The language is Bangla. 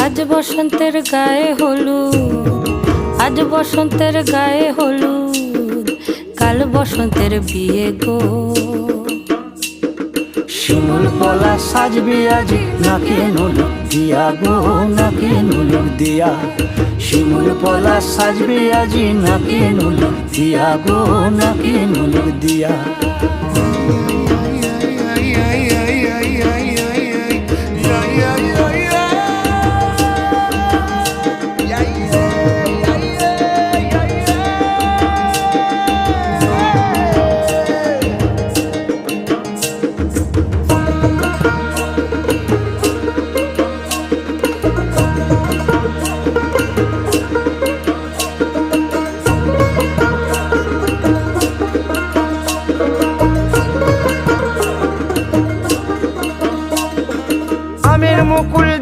আজ বসন্তের গায়ে হলুদ, আজ বসন্তের গায়ে হলুদ, কাল বসন্তের বিয়ে গো। শিমুল পলা সাজবে আজি নাকে নুলুক দিয়া গো, নাকে নুলুক দিয়া। শিমুল পলা সাজবে আজি নাকে নুলুক দিয়া গো, নাকে নুলুক দিয়া।